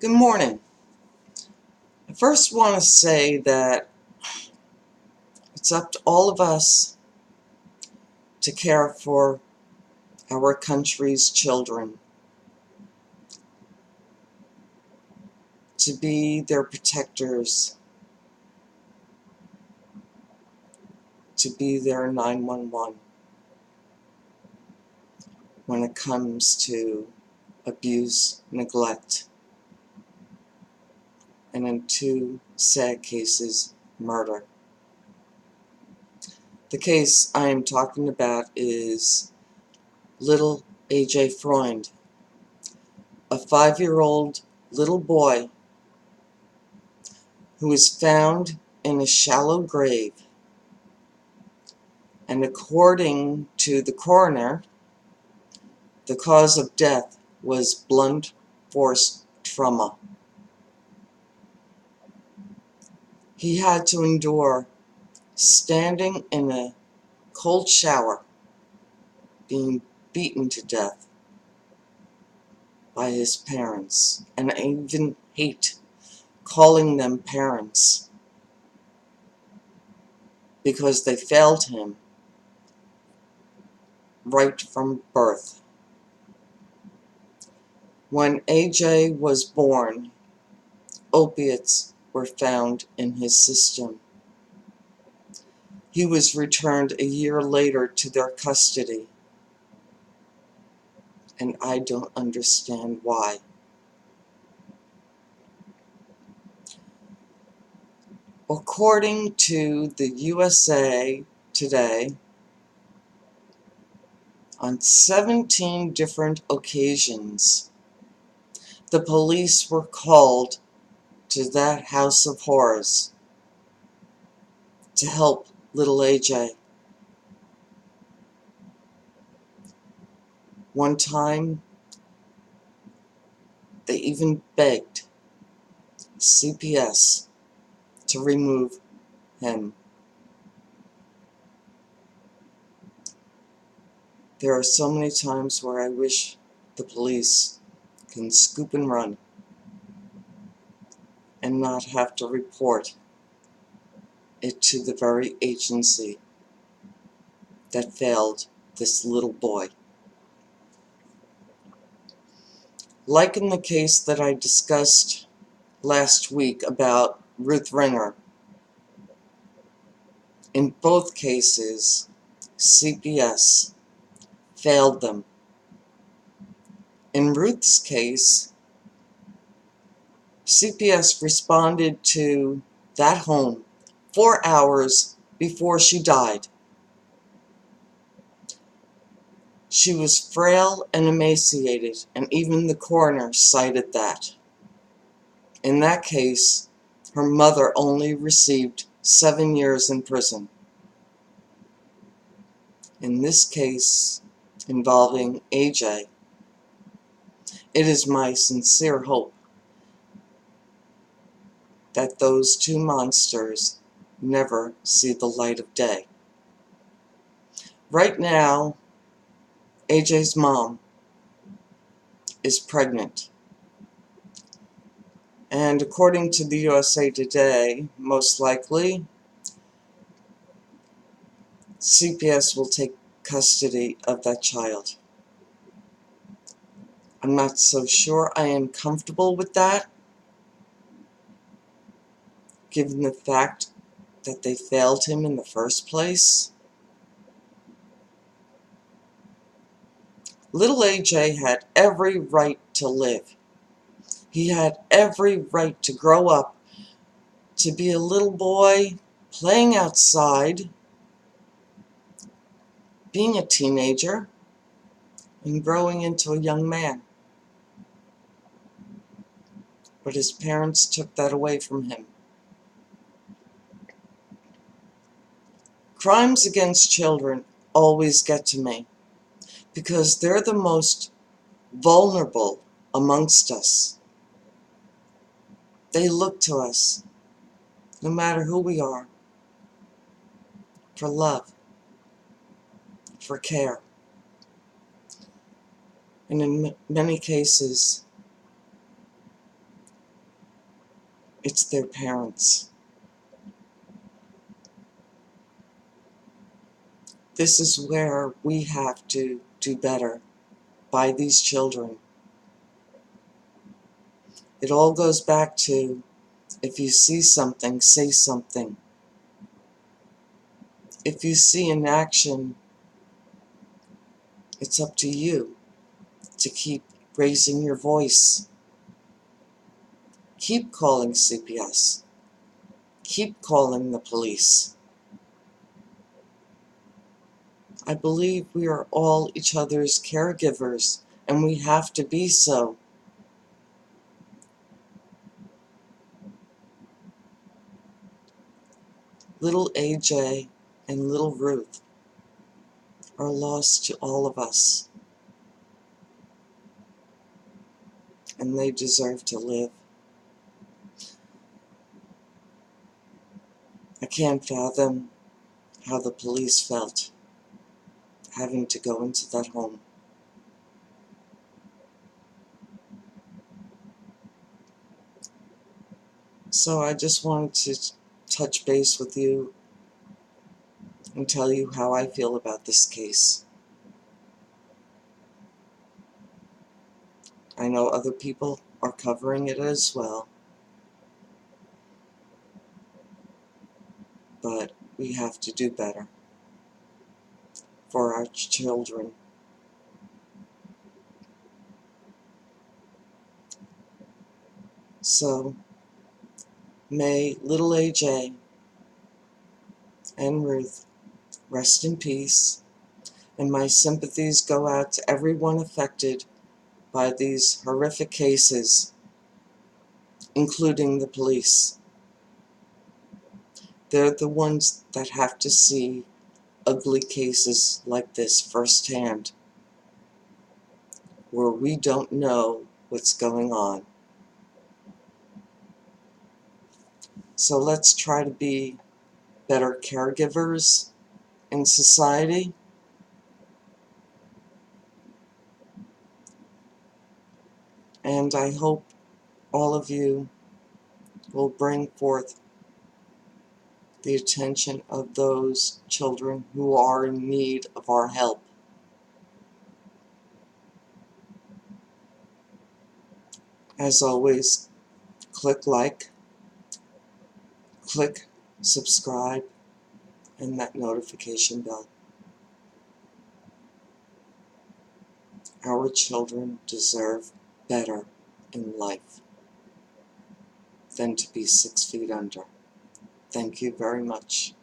Good morning. I first want to say that it's up to all of us to care for our country's children, to be their protectors, to be their 911 when it comes to abuse, neglect, and in two sad cases, murder. The case I am talking about is little A.J. Freund, a 5-year-old little boy who was found in a shallow grave, and according to the coroner, the cause of death was blunt force trauma. He had to endure standing in a cold shower, being beaten to death by his parents, and I even hate calling them parents because they failed him right from birth. When AJ was born, opiates were found in his system. He was returned a year later to their custody, and I don't understand why. According to the USA Today, on 17 different occasions, the police were called to that house of horrors to help little AJ. One time, they even begged CPS to remove him. There are so many times where I wish the police can scoop and run and not have to report it to the very agency that failed this little boy. Like in the case that I discussed last week about Ruth Ringer, in both cases, CPS failed them. In Ruth's case, CPS responded to that home 4 hours before she died. She was frail and emaciated, and even the coroner cited that. In that case, her mother only received 7 years in prison. In this case, involving AJ, it is my sincere hope that those two monsters never see the light of day. Right now, AJ's mom is pregnant. And according to the USA Today, most likely, CPS will take custody of that child. I'm not so sure I am comfortable with that, given the fact that they failed him in the first place. Little AJ had every right to live. He had every right to grow up, to be a little boy playing outside, being a teenager, and growing into a young man. But his parents took that away from him. Crimes against children always get to me because they're the most vulnerable amongst us. They look to us, no matter who we are, for love, for care. And in many cases, It's their parents. This is where we have to do better by these children. It all goes back to, if you see something, say something. If you see an action, it's up to you to keep raising your voice. Keep calling CPS. Keep calling the police. I believe we are all each other's caregivers, and we have to be so. Little AJ and little Ruth are lost to all of us, and they deserve to live. I can't fathom how the police felt having to go into that home. So I just wanted to touch base with you and tell you how I feel about this case. I know other people are covering it as well, but we have to do better for our children. So, may little AJ and Ruth rest in peace, and my sympathies go out to everyone affected by these horrific cases, including the police. They're the ones that have to see ugly cases like this firsthand, where we don't know what's going on. So let's try to be better caregivers in society, and I hope all of you will bring forth the attention of those children who are in need of our help. As always, click like, click subscribe, and that notification bell. Our children deserve better in life than to be 6 feet under. Thank you very much.